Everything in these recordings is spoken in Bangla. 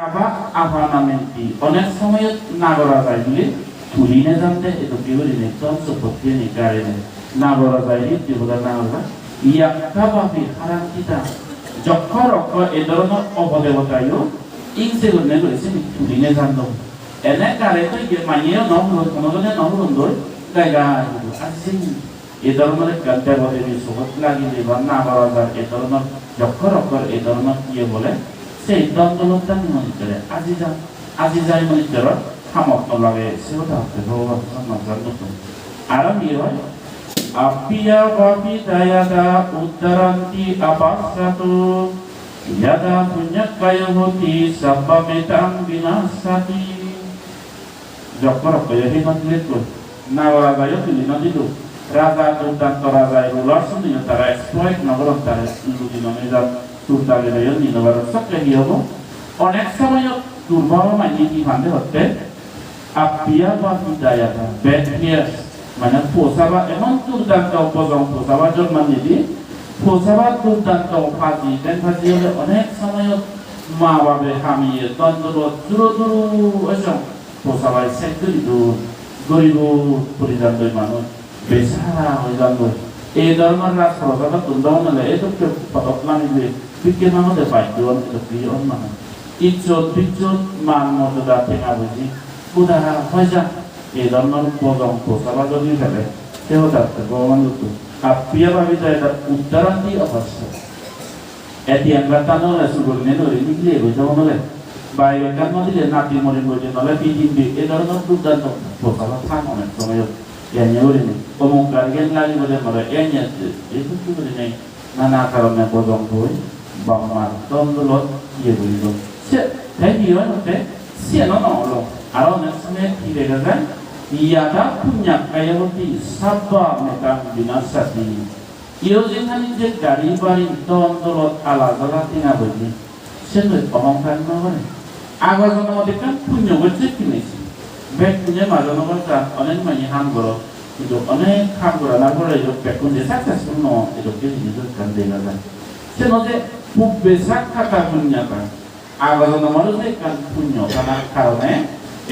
আবার আপানামেন্টি অনেক সময় না করা যায় বলে তুলিনে জানতে এটা কি বলি নেতন সপত্তি নিকারে না করা যায় কি বলা না হলো ইয়াক্কা বাপি হারান্তিটা যক্ষর অক্ষ এ ধরনের অপদেবতায়ও ইংসে গুণে করেছে তুলিনে জানতো এনে কারে তো মানিয়ে নহল কোনোজনে নহল দই জায়গা আসছে এ ধরনের দেবদেবী সবত লাগিলে বা না করা যায় এ ধরনের যক্ষর অক্ষর এ ধরনের ইয়ে বলে সেই দ্বন্দ্বলতা মনে করে আজি যাই মনে করে সামর্থ্য লাগে সেটা হচ্ছে ভগবান সম্মান নতুন আর ইয়ে হয় আপিয়া বাপি দায়াদা উদ্দারান্তি আপাসাতু ইয়াদা পুণ্যকায় হতি সাব্বামেতাং বিনাশাতি যক্ষর অক্ষর এই মন্দিরে তো না করা যায় তুলি নদীলো রাজা দুর্দান্ত রাজা রুলার শুনে তারা এক্সপ্লয়েট নগর তারা লুটি নমে যা তুলতা গেলে নিনবার সবকে কি হবো অনেক সময় দুর্বল মানিয়ে কি ভাঙতে হচ্ছে আপিয়া বা বিদায়াটা ব্যাড হিয়ার মানে পোষাবা এমন দুর্দান্ত উপজম পোষাবা জন্মানি দি পোষাবা দুর্দান্ত ফাঁজি দেন ফাঁজি হলে অনেক সময় মা বাবে হামিয়ে দ্বন্দ্ব দূর দূর এসব পোষাবাই সেক্টরি দূর গরিব পরিজাত মানুষ বেসারা হয়ে যাবে এই ধরনের রাজ প্রজাতা তুলদাও নালে এটা পদপ্লানি দিয়ে বিজ্ঞান আমাদের পাইতো এটা প্রিয় মানে ইজ্জত বিজ্জত মান মর্যাদা থেকে বুঝি পুরা হয়ে যা এই ধরনের পদম পোষাবা যদি ফেলে সেও থাকতে ভগবান দুটো আর প্রিয় ভাবি তো এটা উদ্ধারান্তি অবশ্য এটি আমরা টানো শুরু করি ধরে নিগলে বুঝাবো নলে বাইরে কান্ন দিলে নাতি মরে বইতে নলে তিন এই ধরনের দুর্দান্ত পোষাবা থান অনেক সময় yang ini, pemungkaran lagi boleh mereka yang itu juga ini, mana kalau nak potong boy, bangmal, tom dulu, dia boleh tu. Tapi dia nanti, siapa nak orang, orang yang sebenarnya tidak kan, ia dah punya kaya roti, sabah mereka binasati. Ia jangan ini dari bari tom dulu ala dulu tinggal boleh, siapa pemungkaran mana? Agar orang mereka punya wajib ini. ব্যাংকুনে মাঝে মাঝে অনেক মানে হাম করো কিন্তু অনেক হাম করা না করে ব্যাংকুনে সাকসেসফুল ন এটাকে নিজের কান দেখা যায় সে নদে খুব বেশা খাতা পুণ্য কান আগাজন মানুষের কান পুণ্য কানার কারণে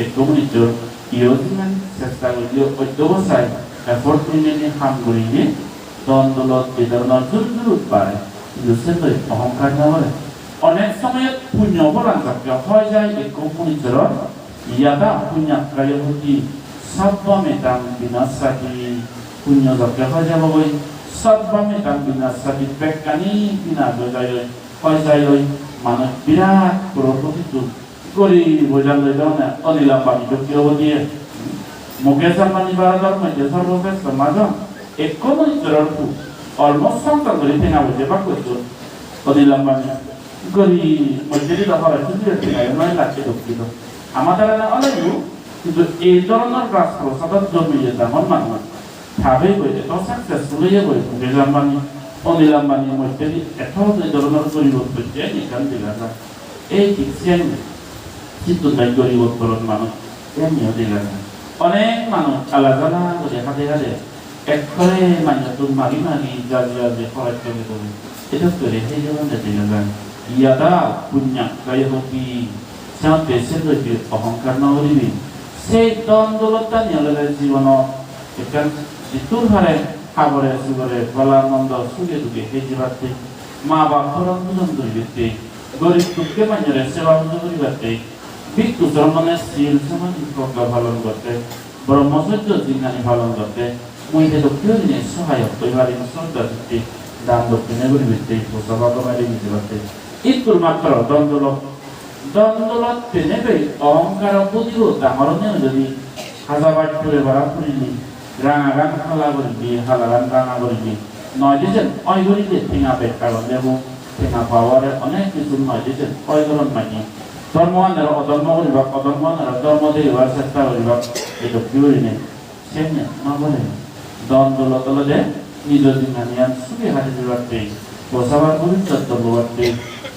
একটু নিজের ইয়োজিমান চেষ্টা করিও অধ্যবসায় এফোর্ট নিয়ে হাম করিয়ে দ্বন্দ্বলত এই ধরনের জোর পারে কিন্তু সে তো অহংকার না বলে অনেক সময় পুণ্য বলান হয় যায় একটু নিজের Iyada punya kaya hati sabba metang binasati punya zakya haja bagai sabba metang binasati pekani bina dojayo hajayo mana birat kuroti tu kori bojan lejana anila pani dokyo dia mukesa mani baradar maje sarvopes samaja ekkomoni terarpu almost samta kori tena boje bakko anila pani kori majeri da hara chudire tena emai lacche dokyo আমাদের অনেক কিন্তু এই ধরনের রাষ্ট্র সদর জমিয়ে যেমন মানুষ ভাবে বইতে তো সাকসেসফুল হয়ে বই মুকেশ আম্বানি অনিল আম্বানির মধ্যে এত এই ধরনের পরিবর্তন যে এখান দেখা যায় এই শিক্ষা কিন্তু পরিবর্তন মানুষ এমনিও দেখা যায় অনেক মানুষ আলাদা করে হাতে হাতে একবারে মানে তো মারি যা খরচ করে এটা করে সেই জন্য দেখা যায় ইয়াদা পুণ্য গায়ে হতি sampai sebagai ọহংকার নগরী সেই দ্বন্দ্বলতা নিয়ে জীবন এখান ইতুর হারে খাবরে সুগরে বলানন্দ সুগে দুগে এই জীবাতে মা বাপর অন্তজন করিবে গরিব দুঃখে মানুষের সেবা করিবে ভিক্ষু ধর্মনের শীল সামাজিক প্রজ্ঞা পালন করতে ব্রহ্মচর্য জিজ্ঞানী পালন করতে মহিলা দক্ষিণ দিনে সহায়ক পরিবারের শ্রদ্ধা দিতে দান দক্ষিণে করিবে প্রসবা কমারি দিতে পারতে ইতুর মাত্র দ্বন্দ্বলত পেনেবে অহংকার বুঝিও দামরণে যদি হাজাবার করে বাড়া করিলি রাঙা গান হালা করবি হালা গান রাঙা করবি নয় দিয়েছেন অয় করিলে ঠেঙা পেট কারণ দেব ঠেঙা পাওয়ারে অনেক কিছু নয় দিয়েছেন অয় করণ মানি ধর্মওয়ানের অধর্ম করিবা অধর্মওয়ানের ধর্ম দেবার চেষ্টা করিবা এটা কি করিনে সেমনে না বলে দ্বন্দ্বলত যে নিজ দিনানিয়ান সুখে হাতে দিবারতে বসাবার পবিত্রত্ব বলতে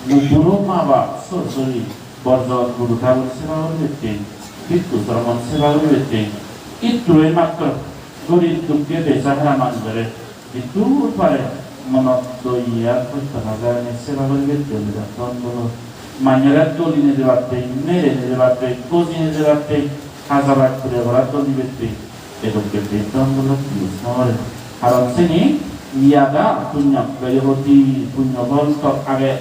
গুরু মা বাপ সরসরি বর্জন গুরু ঠাকুর সেবা করবে কিন্তু ধর্মন সেবা করবে একটু মাত্র গরিব দুঃখে বেচারা মানুষের একটু পারে মনত দইয়া করতে হাজার সেবা করবে দ্বন্দ্ব Manyarat toli ne debatte, mere ne debatte, così ne debatte, hazabat করে ওরা তলি বেতে এরকম বেতন গুলো বিস্ময় কারণ তিনি ইয়াদা পুণ্য গয়হতি পুণ্য বল তো আগে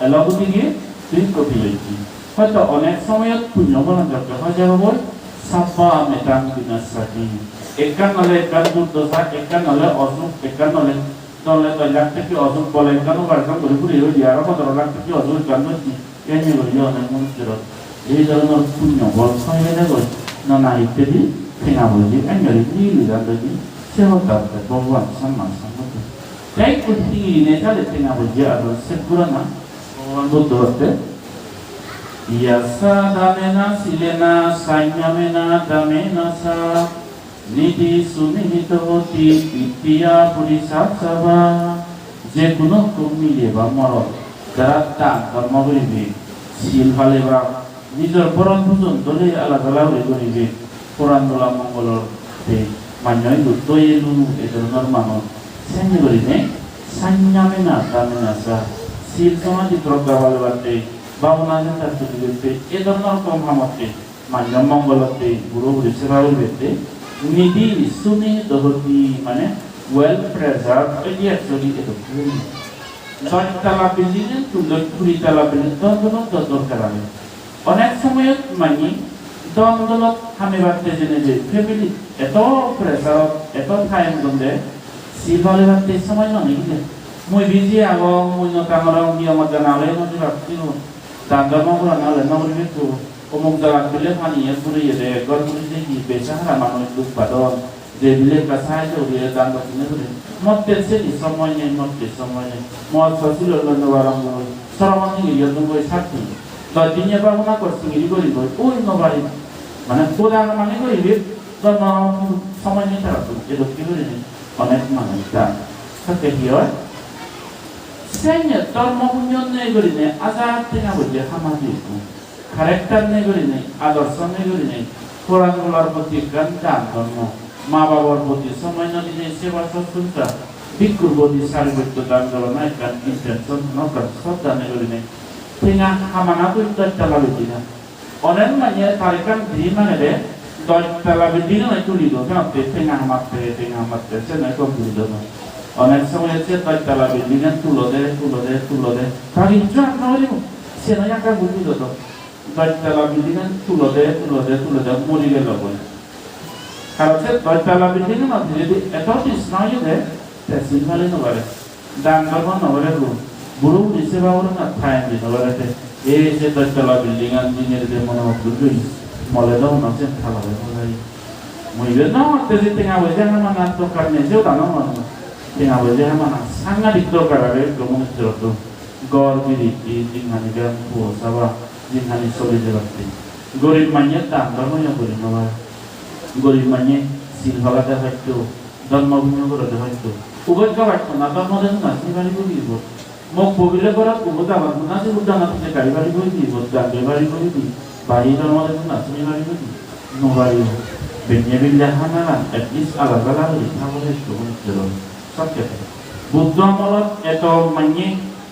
এলাগুতি গিয়ে তুই কপি লইছি হয়তো অনেক সময় পুণ্য বল দরকার হয় যাব সাফা মেটান বিনাশাতি একান নলে একান দুর্দশা একান নলে অসুখ একান নলে নলে তো লাখ থেকে অসুখ বলে একান বারকাম করে ঘুরে হই আর 15 লাখ থেকে অসুখ একান নতি কেন বলি অনেক মানুষের এই ধরনের পুণ্য বল সঙ্গে দেয় না ইত্যাদি ঠেঙা বলি এঙ্গারি নিয়ে যাবে সেহতার ভগবান সম্মান সম্মত তাই কুটি নেতালে ঠেঙা বলি আর সে পুরানা ভগবান বুদ্ধ হতে ইয়াসা দামেনা সিলেনা সাইনামেনা দামেনা সা নীতি সুনিহিত হতি বিদ্যা পরিসাৎসভা যে কোনো কমিলে বা মরণ যারা দান ধর্ম করিবে শিল ফালে বা নিজের পরম ভোজন দলে আলাদা আলাদা করিবে পুরাণ দোলা মঙ্গলর মান্যই দুটোই এলু এই ধরনের মানুষ সেমনি করিবে সাইনামে না দামে না সা শিল সমাধি প্রজ্ঞা ভালো বাড়তে বাবুনাজে তার চুরি করতে এ ধরনের কম হামতে মান্য মঙ্গলতে গুরু গুরু সেবা করবে নিধি সুনিহিত হতি মানে ওয়েল প্রেজার্ভ এটি অ্যাকচুয়ালি এটা 10 তলা বিল্ডিং এ 20 তলা বিল্ডিং দরকার আছে অনেক সময় মানে দন্দলত হামে বাড়তে জেনে যে ফ্যামিলি এত প্রেসার এত টাইম গন্ধে সিভালে বাড়তে সময় না নিলে মই বিজি আগো মই নতামরা নিয়ম জানালে নজি রাখছি দাঙ্গা মগরা নালে নগরে তো অমুক জায়গা দিলে পানি পুরে এলে গরমুরি দেখি বেচা হারা মানুষ দুঃখ পাদন যে বিলে কাছায় জড়িয়ে দাঙ্গা কিনে ধরে মধ্যে সে সময় নেই মধ্যে সময় নেই মদ ফসিল লন্ডবারম সরমানি ইয়দম বই সাথী তো দিনে বাবনা করছি গিরি করিব ওই নবারি মানে কোদা মানে করিবে তো সময় নেই তারা তো এলো কি করে অনেক মানুষ দান সাথে কি হয় সেনে ধর্ম পুণ্য নেই করি নেই আজাদ থেকে বলছে সামাজিক ক্যারেক্টার নেই করি নেই আদর্শ নেই করি নেই কোরআনগুলোর প্রতি জ্ঞান দান ধর্ম মা বাবার প্রতি সময় না দিলে সেবা সৎসুলতা ভিক্ষুর প্রতি সারিবদ্ধ দান করো না জ্ঞান ইন্টেনশন নকার সব দানে করি নেই ঠেঙা হামানা তো 10 তলা বিল্ডিং অনেক মানে তারিকান দি মানে রে 10 তলা বিল্ডিং নাই তুলি দো কেন ঠেঙা হামাতে সে না কম তুলি দো অনেক সময় আছে 10 তলা বিল্ডিং তুলো দে তারি জান না হইলো সে না একা বুঝি দো 10 তলা বিল্ডিং তুলো দে মরি গেল বলে কারণ সে 10 তলা বিল্ডিং না যদি এত স্নায়ু দে তে সিনভালে নবারে দান করব নবারে গুরু সেবা করে না থায় দিন নবারে এই যে 10 তলা বিল্ডিং ইঞ্জিনিয়ার যে মনে হচ্ছে মলে দাও না সে খালা হয় মই বে না তে যে না বজে না না তো কারণে যে দানো না তে বজে না সাংঘাতিক দরকার আছে কমিউনিস্ট তো গরবিরি জিনহানি গান ও সাবা জিনহানি সবে জগতে গরিব মানে দান ধর্ম করে নবা গরিব মানে সিল ভাগাতে হয়তো ধর্মভূমি করতে হয়তো উভয় কাবাটো না ধর্ম দেন না সিবারি করি বল মোক বগিলে করা উভয় আমার না যে উদ্যান আছে গাড়ি করি দি বদ্দা গাড়ি করি দি বাড়ি ধর্ম দেন না সিবারি করি নবারি বেনিয়াবিল্লা হানারা এট লিস্ট আলাদা আলাদা লিখাবলে তো সবকে বুদ্ধ আমলত এত মানে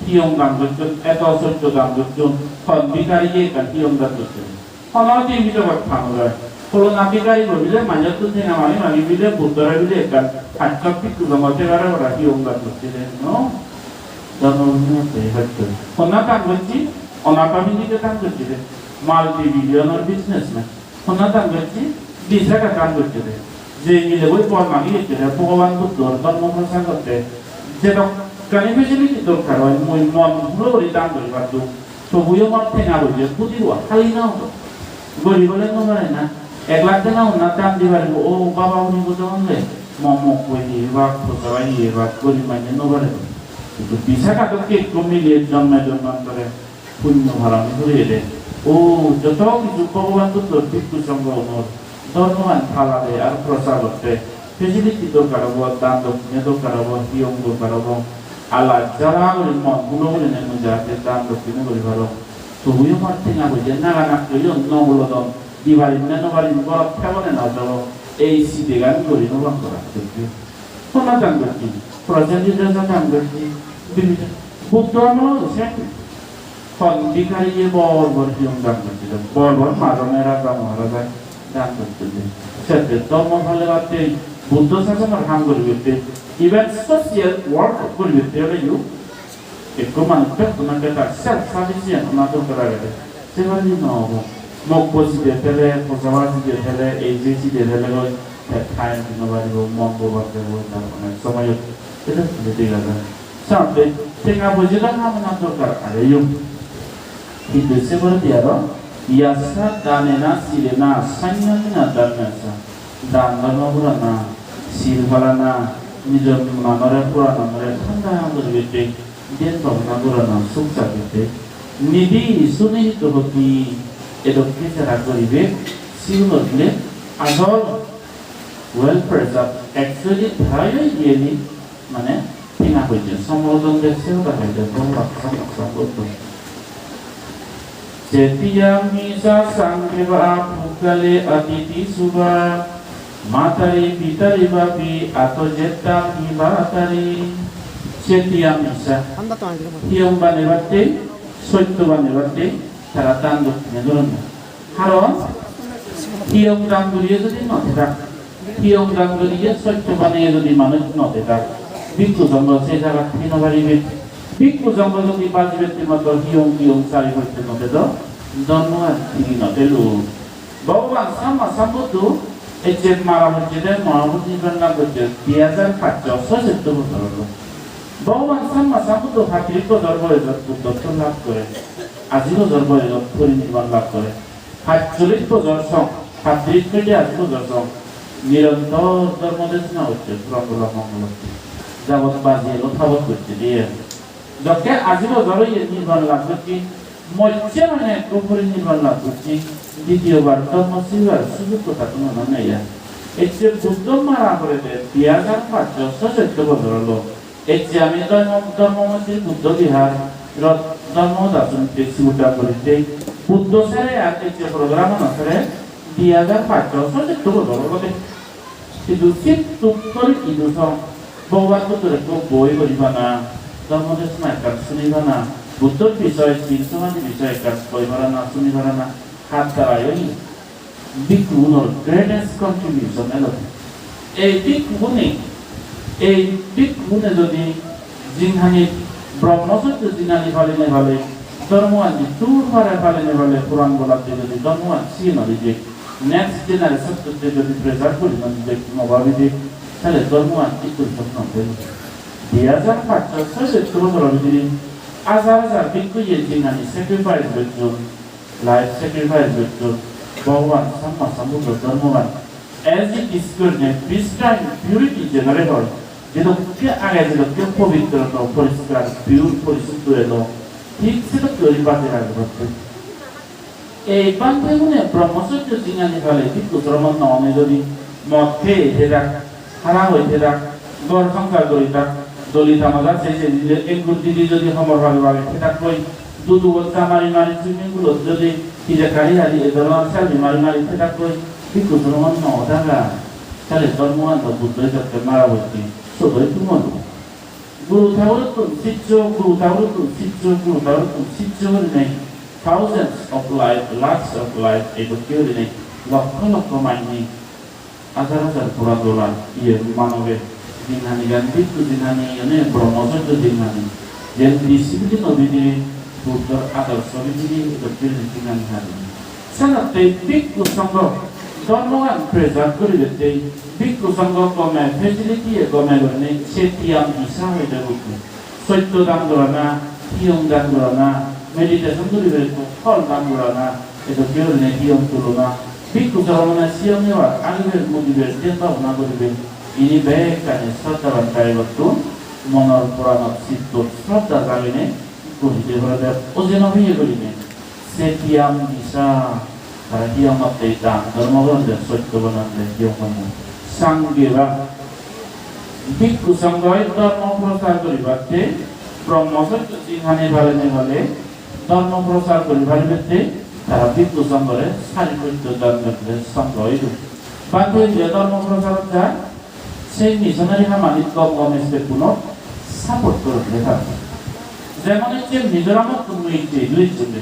হিয়ং গান করতে এত সত্য গান করতে ফল বিকারি যে হিয়ং গান করতে অনাদি ভিতর ভাঙা Kalau nabi kali berbila banyak tu sih namanya nabi bila buddha bila kan hajat itu gambarnya orang orang hiong kan bersih no dan orangnya sehat tu. Orang tak bersih, orang kami ni kita bersih. Multi billionaire businessman, orang tak bersih, bisa kan bersih. Jadi lepas pun lagi itu dia pengawal buddha dan orang sangat deh. Jadi kali begini itu kalau mau pulau di tangga itu, so buaya mati ngaruh dia putih wah kali nau, boleh nomor na. এক লাখ টাকা উন্নতাম দিবার ও বাবা উনি বুঝান লে মমো কই বা কোথায় বা করি মানে নবারে কিন্তু পিছা কাটকে কমিলে জন্মান্তরে পুণ্য ভরামি হয়ে দে ও যত কিছু ভগবান তো ভিক্ষু সংঘ ধর্মমান ফালাবে আর প্রচার করতে ফেসিলিটি দরকার হবো দান দক্ষিণে দরকার হবো হিয়ং দরকার হবো আল্লাহ যারা করে মন গুলো বলে নেন যাতে দান দক্ষিণে করে ভালো তবুও মারতে না বুঝে না না কইও নবল দন দিবারি না নবারি বড় কেমনে না যাও এই সিদে গান করি নবান করা দেখবে কোনা গান করছি প্রজাতি দাদা গান করছি বিভিন্ন বুদ্ধ আমল সেট ভিখারিয়ে বড় হিয়ম দান করছিল বড় মারণের রাজা মহারাজা দান করছিল সেতে ধর্ম ভালো বাতে বুদ্ধ শাসনের হাম করিবে ইভেন সোশিয়াল ওয়ার্ক করিবে ইউ একটু মানুষকে তোমাকে তার সেলফ সাফিসিয়েন্ট না তো করা গেলে সেভাবে নহব মোক বসিতে ফেলে পোষাবাসিতে ফেলে এই জিসিতে ফেলে খাই নবারিব মন ববাতে তার অনেক সময় এটা যেতে গেছে সাথে টেকা বুঝিলাম আমার দরকার আরে ইউ কিন্তু seperti apa biasa danena silena sanyana danasa dan dharma purana silvalana nijor manore purana mare thanda berbete den bhavna purana suksa bete nidi suni tohoti edokke jara koribe silodle agor well preserved actually bhayo yeli mane tinga hoje samodon dekse ta hoje bahwa sambodo Setiap misa sangkeba pukale atiti suba matari pitari babi atau jetta ibatari setiap misa yang bane batte soitto bane batte tara tandu nedurun haro yang tandu ye jodi note tak yang tandu ye soitto bane jodi manuj note tak bikku janggo se jaga thino baribe bikku janggo jodi bajibe timato hiong sari hoite note do ধর্মবাদ তিনি নতেলু ভগবান সাম্মা সাম্বুদ্ধ এই যে মারা হচ্ছে মহাভূত নির্বাণ করছে 2500 বছর হলো ভগবান সাম্মা সাম্বুদ্ধ ভাতৃত্ব ধর্ম বুদ্ধত্ব লাভ করে আজীব ধর্ম পরিনির্বাণ লাভ করে 45 বছর ভাতৃত্বটি আজীব দর্শক নিরন্তর ধর্ম দেশনা হচ্ছে পুরঙ্গলা মঙ্গল যাবত বাজিয়ে লথাবত করছে দিয়ে যখন আজীব ধর্ম নির্বাণ লাভ করছি মধ্যে মানে পরিনির্বাণ লাভ করছি দ্বিতীয়বার ধর্ম শিবার সুযোগ কথা কোনো নাই এই যে বুদ্ধ মারা করে 2514 বছর হলো এই যে আমি ধর্মমন্ত্রী বুদ্ধ বিহার ধর্ম দার্শন শিবুটা করিতে বুদ্ধ স্যারে আর এই যে প্রোগ্রাম অনুসারে 2514 বছর হলো কিন্তু ঠিক তুত্তর ইদুস ভগবান বুদ্ধের বই করিবা না ধর্মদেশনা একটা শুনিবা না বুদ্ধর বিষয় চিন্তনের বিষয় কাজ করিবার না শুনিবার না হাত দ্বারাই ভিক্ষুগুণর গ্রেটেস্ট কন্ট্রিবিউশন এলো এই ভিক্ষুগুণে যদি জিনহানি ব্রহ্মচর্য জিনানি ফালিনে ভালে ধর্মানি দূর মারে ফালিনে ভালে পুরাণ বলাতে যদি ধর্মান সিনরি যে নেক্সট জেনারেশন যদি প্রেজার করি না যে নবাবিদে তাহলে ধর্মান একটু যত্ন করি 2500 বছর ভিতরে হাজার ভিক্ষু জিনানি স্যাক্রিফাইস করছো লাইফ স্যাক্রিফাইস করছো ভগবান Samaa সাম্বুদ্ধ ধর্মবান as it is good pristine purity generator যেটাকে আগে যেটাকে পবিত্রতা পরিষ্কার পিওর পরিশুদ্ধ এলো ঠিক সেটা তৈরি বাদে রাখবে এই বান্ধবনে ব্রহ্মচর্য জিনানি ফলে কিন্তু ধর্ম নয় যদি মধ্যে হেরা হারা হইতে রাখ ঘর সংসার করি থাক দলিত আমাদের সেই যে এক গুরুদি যদি সমর ভাবে ভাবে সেটা কই দুদু বলতে মারি জমিগুলো যদি ইজাকারি হারি এ ধরনের সারি মারি সেটা কই কিন্তু ধর্ম নদাগা তাহলে ধর্মওয়ান বুদ্ধ যাতে মারা হইতে সবাই তুমন গুরু ঠাকুর শিষ্য নেই thousands of life lakhs of life itu kiri নেই লক্ষ মাইনি হাজার পুরা ডলার ইয়ে মানবে দিনহানি গান্ধী তো দিনহানি এনে ব্রহ্মচর্য দিনহানি যে ডিসিপ্লিন অবিধি বুদ্ধর আদর্শ বিধি এটা দিনহানি হারি সানাতে ভিক্ষু সংঘ ধর্মগান প্রেজার করে দিতে ভিক্ষু সংঘ কমে ফেসিলিটি কমে করে সেটিয়াম ইসা হয়ে যাবে সত্য দান করা না হিয়ং দান করা না মেডিটেশন করিবে ফল দান করা না এটা কেউ নেই হিয়ং তুলো না ভিক্ষু ধর্মনা সিয়ং নেওয়া আগের মন্দিরের চিন্তা ভাবনা করিবে ini baik kan শ্রদ্ধা বান্ধায় বস্তু মনৰ পুরাণত চিত্ত শ্রদ্ধা জাগিনে কহিতে বলে ওজেন হইয়ে করিবে সেটিয়াম দিশা আর হিয়মতে দান ধর্মগ্রন্থে সত্য বনাতে হিয়ম সাংগেবা ভিক্ষু সংঘই ধর্ম প্রচার করিবাতে ব্রহ্মচর্য জিহানি ভালে হলে ধর্ম প্রচার করিবাতে তারা ভিক্ষু সংঘরে সারিপত্য দান করতে সংঘই বাকি যে ধর্ম প্রচার যায় সেই মিশনারি খামানি কম এসপে কোনো সাপোর্ট করে থাকে যেমন হচ্ছে মিজোরামত তুমি লুই চলে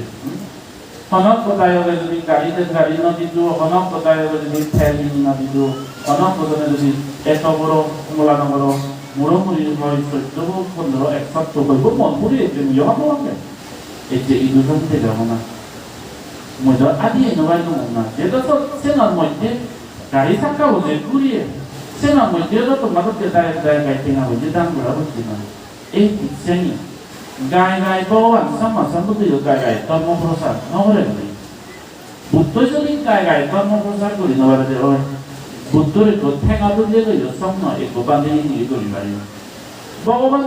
হনক কোথায় যদি গাড়িতে গাড়ি নদীতো হনক কোথায় যদি ফেরি নদীতো হনক কোথায় যদি এত বড় মোলানগর মুড়মুড়ি হয় 14 15 1 হইব মনপুরি এতে মিয়ন হবে এতে ইদুজন থেকে না মজা আদি নবাই না যেটা তো সেনার মধ্যে গাড়ি থাকা হচ্ছে ঘুরিয়ে সেনার মধ্যে তো তোমাদের দায় দায় গাইতে না হচ্ছে দাম করা হচ্ছে না এই শ্রেণী গায়ে গায়ে ভগবান সম্মাসম্মতি গায়ে গায়ে ধর্মপ্রসার নহরে নেই বুদ্ধ যদি গায়ে গায়ে ধর্মপ্রসার করি নবারে হয় বুদ্ধরে তো ঠেঙা তুলিয়ে গেল সম্ম এক বান্ধে নিয়ে করি পারি ভগবান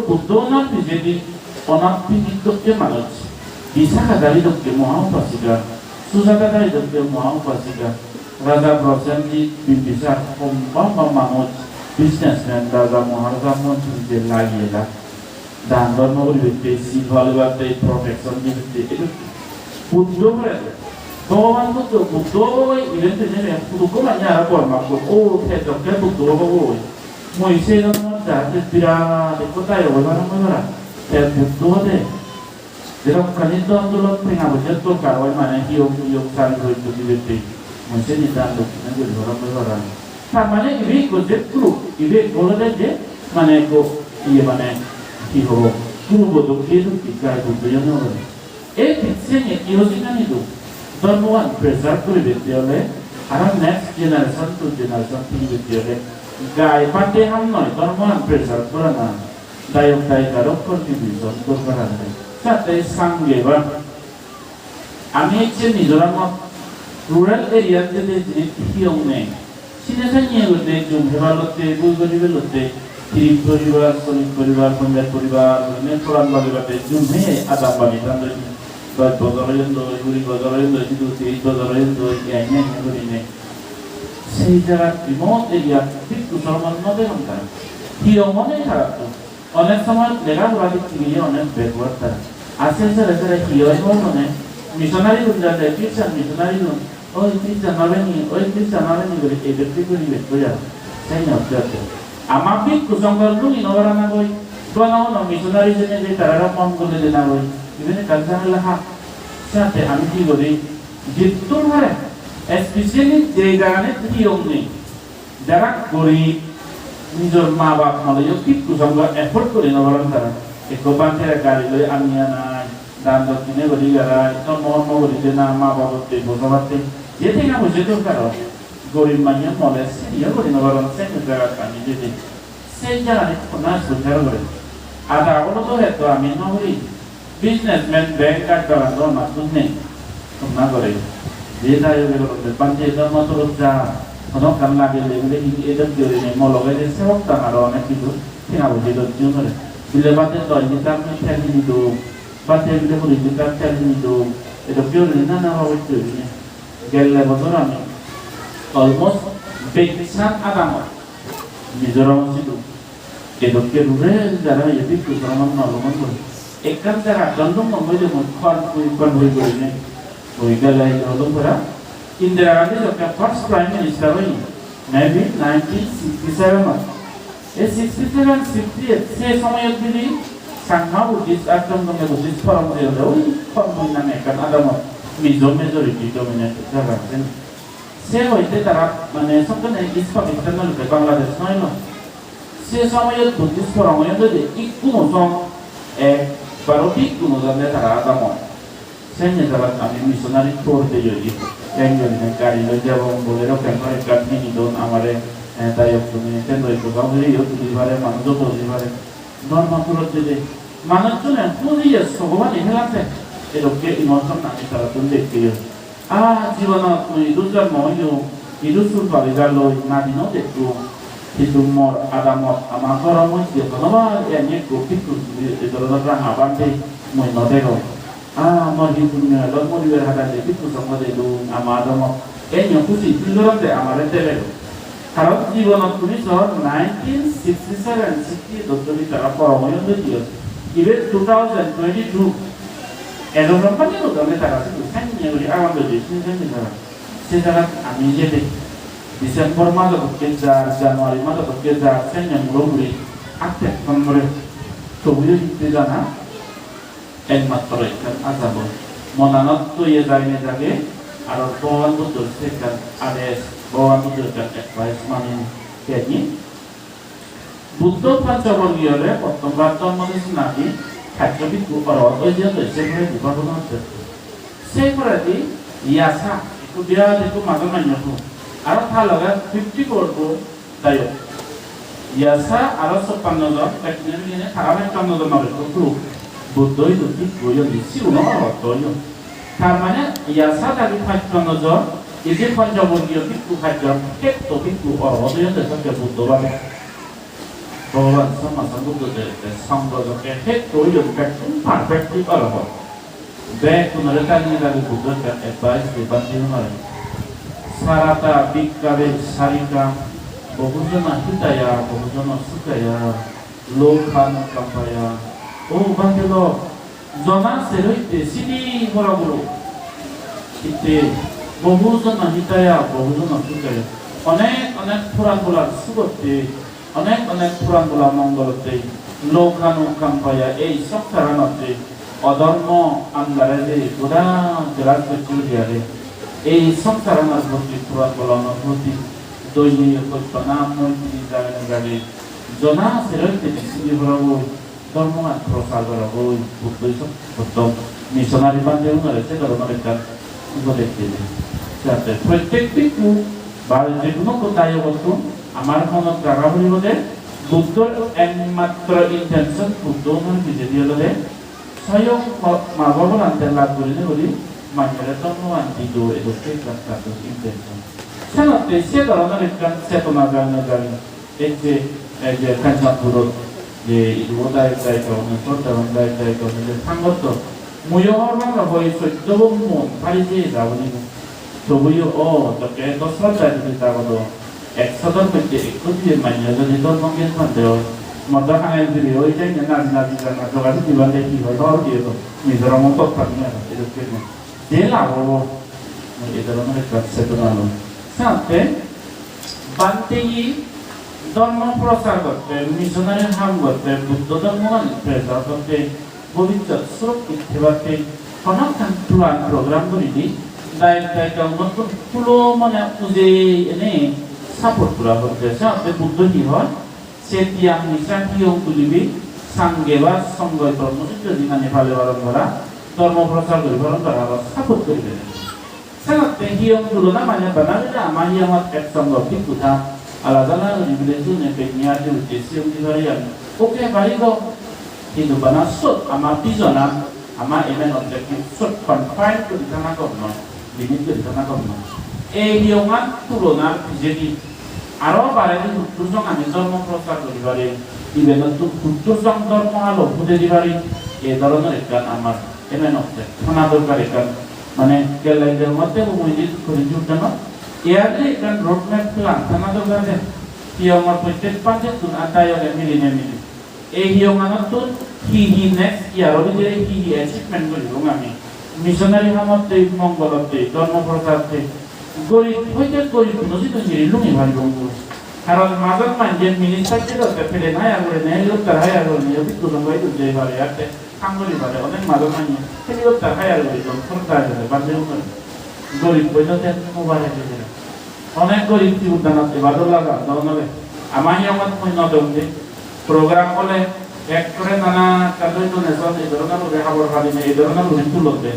বুদ্ধ না বিজেপি অনাত্মিককে মানুষ বিশাখাদারি দক্ষে মহাউপাসিকা সুজাতাদারি দক্ষে মহাউপাসিকা রাজা প্রসেনজিৎ বিম্বিসার সম্ভব মানুষ বিজনেসম্যান রাজা মহারাজা মন্ত্রীতে লাগিয়ে দান ধর্ম পরিবর্তে শিব ভালোবাসতে প্রোটেকশন দিতে এটা বুদ্ধ করে ভগবান বুদ্ধ ইভেন্টে জেনে বুদ্ধ মানে আর কর্মাক্ষ ও থেতকে বুদ্ধ বাবু মইসে নমঃ যাতে বিরাট কোথায় ওইবার মরা এ বুদ্ধ হতে যেরকম কানিত আন্দোলন থেকে আমাদের তো কারওয়াই মানে হিয়োগ চালু হইতে দিতে মইসে নিতান দক্ষিণে ধর্ম মরা তার মানে ইভি কোজে গ্রুপ ইভি বলতে যে মানে কো ইয়ে মানে কি হবো পূর্বত কেদু গায়ে বুদ্ধ জন্য হবে এই পিছনে ইহজিকানিদু ধর্মবান প্রেসার করে দিতে হলে আর নেক্সট জেনারেশন টু জেনারেশন থেকে দিতে হলে গায়ে পাটে হাম নয় ধর্মবান প্রেসার করা না দায়ক দায়িকারও কন্ট্রিবিউশন করবার আছে সাথে সঙ্গে বা আমি হচ্ছে মিজোরাম রুরাল এরিয়াতে যে হিয়ং নেই সিনেসা নিয়ে বলতে জুমহেবালতে গুলগরিবেলতে তিরিপ পরিবার শ্রমিক পরিবার পঞ্জাব পরিবার পুরান বাড়িবাতে জুমহে আদাম বাড়ি তাদের বদলেন গুড়ি বদলেন কিন্তু 30 বদলেন এনে করি নেই সেই জায়গা রিমোট এরিয়া ঠিক মুসলমান নদে হন্তার হিয়ং অনেক খারাপ অনেক সময় লেখাপড়া দিক থেকে অনেক ব্যাকওয়ার্ড তারা আস্তে আস্তে রেখে হিয়ং মানে মিশনারি গুঞ্জাতে খ্রিস্টান মিশনারি গুণ ওই খ্রিস্টান হবে নি করে এদেরকে করি বের যাবে তাই না অবজার্ভ আমাকে কুসংকল্প ইনোভারা না কই কোন মিশনারি জেনে যে তারা মন করে যে না কই ইভেন কালচার লেখা সাথে আমি কি করি যেহেতু ধরে স্পেশালি যে জায়গায় হিয়ং নেই যারা গরিব নিজের মা বাপ মানে কি কুসংক এফোর্ড করে ইনোভারা তারা এক বান্ধে গাড়ি লই আমি নাই দান দক্ষিণে বলি গাড়াই তো মহম্ম বলিতে না মা বাবাতে বোঝাবাতে যেতে না বুঝে তো কারণ গরিব মানিয়া নলেজ ইয়ে করি ইনোভারা সেই জায়গা আমি যেতে সেই জায়গায় না সুবিধা করে আদা হলো তো এত আমি নগরী বিজনেসম্যান ব্যাংক কার্ড করানো মাসুদ নেই না করে যে দায় হয়ে পাঞ্চে মাত্র যা অনেক কাম লাগে এগুলো এদের করে নেই মলগে যে সেবক তারা অনেক কিছু ঠিক আছে দর্জন করে বিলে বাতে তো নিতাম ফেলি নিত বাতে বিলে করে নিতাম ফেলি নিত এটা কেউ না না হচ্ছে গেলে বছর আমি অলমোস্ট বেকসান আদাম মিজোরাম ছিল এদেরকে রুড়ে যারা এটি কুসরমান নলমান করে একখান জায়গা গন্ধম মধ্যে খন হয়ে করে নেই ওই গেলে হলুমরা ইন্দিরা গান্ধী যখন ফার্স্ট প্রাইম মিনিস্টার হই মেবি 1967 এই 67 68 সেই সময়ের দিনে সাংমা বুদ্ধিস্ট একদম বুদ্ধিস্ট ফরম দিয়ে ওই খন নামে একখান আদাম মেজরিটি ডমিনেট জায়গা আছেন সে হইতে তারা মানে সবখানে ইস্ট পাকিস্তান বাংলাদেশ নয় না সে সময়ের বুদ্ধিস্ট ফরম যদি একটু মতন একবারও ঠিক কোনো জানে তারা আদাম সেই তারা আমি মিশনারি করতে যদি একজনে গাড়ি লই যাব বলে কেন কাটনি নিদন আমারে তাই তুমি কেন একটু গাউরিও তুলি পারে মানুষও তুলি পারে ধর্মপুরত যদি মানুষজনে পুরিয়ে ভগবান এখানে এরকম ইমোশন আমি তারা তুমি দেখতে জীবনত ইদুর মহিও ইদুর পাবিগার লই না দিনও দেখতো কিন্তু মোর আদামত আমার ঘর মধ্যে কোনোবা এনে গভীর ধরনের হাবান্তে মই নদেরো আমার হিন্দু মেয়ের মরিবের হাতাতে কিছু সময় দিল আমার আদামত এই খুশি সুন্দরতে আমার দেবে কারণ জীবনত তুমি সহ 1967 60 দশমি তারা পরময় দিও ইভেন 2022 এরকম পানি ওখানে তারা শুধু সাইনিয়ে বলি আমাদের সেটা আমি যেতে ডিসেম্বর মাসে কেজার জানুয়ারি মাসে কেজার সাইনিয়ে মুড়ি আটে নম্বরে ছবিও দিতে জানা একমাত্র একখান আজাব মনানত তৈয়ে যায় না যাবে আর ভগবান বুদ্ধর সেখান আদেশ ভগবান বুদ্ধর অ্যাডভাইস মানে কেনি বুদ্ধ পঞ্চবর্গীয়রে প্রথমবার জন্ম দিয়েছে নাকি খাদ্যবিদ ঐতিহ্য সেখানে বিভাজন হচ্ছে সেইপরাদি ইয়াসা একটু বিরাট একটু মাঝে মান্য আর তা লগা 50 করবো তাই ইয়াসা আর 56 জন টেকনিক্যালি খারাপ 51 জন হবে কিন্তু বুদ্ধই দুটি বইও দিচ্ছি উনো অর্থই তার মানে ইয়াসা তারি 55 জন এই যে পঞ্চবর্গীয় কিন্তু খাদ্য এক তো কিন্তু অর্থই দেখতে বুদ্ধবারে ভগবান সমাজের বুদ্ধদের সংগঠনকে এক তৈরি একদম পারফেক্টলি করা হয় বেকুনরে কাজে লাগে বুদ্ধকে অ্যাডভাইস দিবার জন্য সারাটা বিজ্ঞাবে সারিকা বহুজন হিতায়া বহুজন সুখায়া লোখান কাপায়া ও বান্ধব জনা সেরইতে সিদি বড়গুলো ইতে বহুজন হিতায়া বহুজন সুখায়া অনেক অনেক পুরাণ বলার সুগতে অনেক অনেক পুরাণ বলা মঙ্গলতে লোখানু কাম্পায়া এই সব কারণতে অধর্ম আন্দারে যে গোড়া জেলার চুরিয়ারে এই সব কারণের প্রতি পুরাণ বলানোর প্রতি দৈনিক কল্পনা মৈত্রী জাগানে জাগে জনা সেরইতে সিদি বড় ধর্মমান প্রসার করা বই বুদ্ধ সত্য মিশনারি বান্ধে রয়েছে ধর্মের একটা দেখতে যাতে প্রত্যেকটি বা যে কোনো কোথায় বস্তু আমার মনত রাখা হইব যে বুদ্ধর একমাত্র ইন্টেনশন বুদ্ধ নিজে দিয়ে হলে স্বয়ং মা বাবার আনতে লাভ করিলে বলি মানুষের জন্ম আনতে দো এদোকে তাদের ইন্টেনশন সেনাতে সে ধরনের একটা চেতনা জানে জানি এই যে কাঞ্চাপুরত যে ইদোদায় যায় কারণে সরকার যায় কারণে যে সাংগত মুয়হর বাংলা হয়ে সত্যব মন পারি যে যাবনি তবুও তোকে দশরা চাইতে যাবো একশোটার মধ্যে একটু দিয়ে মাইনে যদি ধর্মজ্ঞান মানতে হয় মধ্যে খানায় দিলে ওই যে নাজি নাজি জানা যোগাযোগ দিবার দেখি হয় ধর দিয়ে তো নিজের মতো থাকবে এরকম যে লাভ হবো এই ধরনের একটা চেতনা সাথে বান্তেই ধর্ম প্রচার করতে মিশনারি হাম করতে বুদ্ধ ধর্ম প্রচার করতে ভবিষ্যৎ স্রোত ইত্যাদি অনেকখান প্ল্যান প্রোগ্রাম করে দিই দায়িত্ব নতুন পুরো মানে পুজে এনে সাপোর্ট করা হচ্ছে সাথে বুদ্ধ কি হয় সেটিয়াং নিশান হিয়ং তুলিবি সাংগেবা সংগয় ধর্মসূত্র দিনানি ভালে বারণ করা ধর্ম প্রচার করে বারণ করা সাপোর্ট করবে সাথে হিয়ং তুলনা মানে বানাবে আমার হিয়ংত এক সঙ্গ পিকুথা আলাদা নিবিলে জুনে পেনিয়া যে উদ্দেশ্য দিবারে আমি ওকে বাড়িব কিন্তু বানাসত আমার পিজনা আমার এমন অবজেক্টিভ সট কনফাইন করে থানা করব লিমিট করে থানা করব এই হিয়ংত তুলনা যদি আরো বারে দুজন আমি ধর্ম প্রচার করি পারে ইভেন দুজন ধর্ম আলো বুঝে দিবারি এই ধরনের একটা আমার এমন অবজেক্ট থানা দরকার একটা মানে গ্যালারির মধ্যে মসজিদ করে জুড়তে না ইয়ারে একটা রোডম্যাপ প্ল্যান থানা দরকার আছে কি আমার প্রত্যেক পাঁচে তুন আতায় মিলিয়ে এই হিয়ংত হি নেক্সট ইয়ার যে হি অ্যাচিভমেন্ট করি আমি মিশনারি হামতে মঙ্গলতে ধর্ম প্রচারতে গরিব হইতে গরিব নজিত লুঙি ভাই বন্ধু কারণ মাজত মানজে মিনিস্টার ছিল ফেলে নাই আগরে নেই লোক তার হাই আগরে নিয়ে বিদ্যুৎ ভাই তো যে বারে আছে কাঙ্গলি বারে অনেক মাজত মানি ফেলে লোক তার হাই আগরে তো সরকার আছে বাদে গরিব হইতে মোবাইল আছে অনেক গরিব কি উদ্যানত এবাদর লাগা দনলে আমাহি আমার কই নদমতে প্রোগ্রাম বলে এক করে নানা কাজই তো নেশন এই ধরনের খবর খালি এই ধরনের তুলতে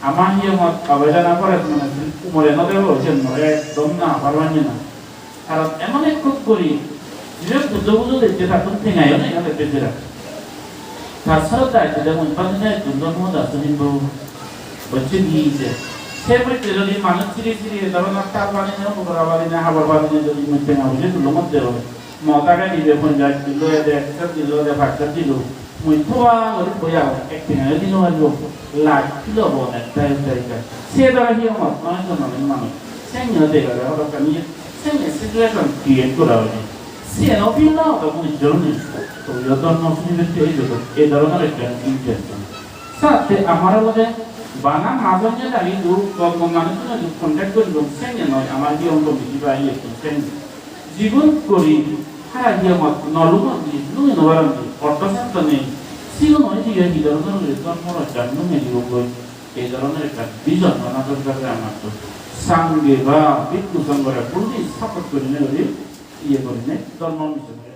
আমাহি আমার আবেদন না করে মানে মরে নদে বলছেন একদম না পারবানি না কারণ এমন এক খুব করি যে বুঝো দেখতে থাকুন ঠেঙাইও না এখানে পেতে রাখ তাছাড়াও দায়িত্ব যেমন পাশে দুর্গম আছে কিন্তু হচ্ছে গিয়েছে সে বলছে যদি মানুষ চিরি চিরি ধরনের তার বানি না উপরা বানি না হাবর বানি যদি মধ্যে না বুঝে তুলো মধ্যে হবে মতাকে দিবে পঞ্চায়েত দিল একশো দিল ভাগটা দিল মুই থোয়া করে বইয়া এক ঠেঙাইও দিল আসবো লাখ কিলো বনে তাই সে দ্বারা কি আমার অনেক ধরনের মানুষ 생녀 대가를 하다가 이 생의 시츄에이션 기획 거라오니 시에노 빌라도 뭐 저런 또 여덟 노스님들 때에도 에다로나를 때 인테스 사태 아마라고데 바나 마전냐 다리 두 거만은 또 컨택트 좀 생녀 아마디 온도 비바이 생 지분 거리 하야기야 막 너루가 누이 너라는지 어떤 상태니 지금은 이게 이러저러 জন্মর জন্ম মেলিব এই ধরনের একটা বিজন বানা দরকার আমার তো সাঙ্গে বা বিদ্যুৎ সংগঠন পুরো সাপোর্ট করে ইয়ে করে জন্ম মিশন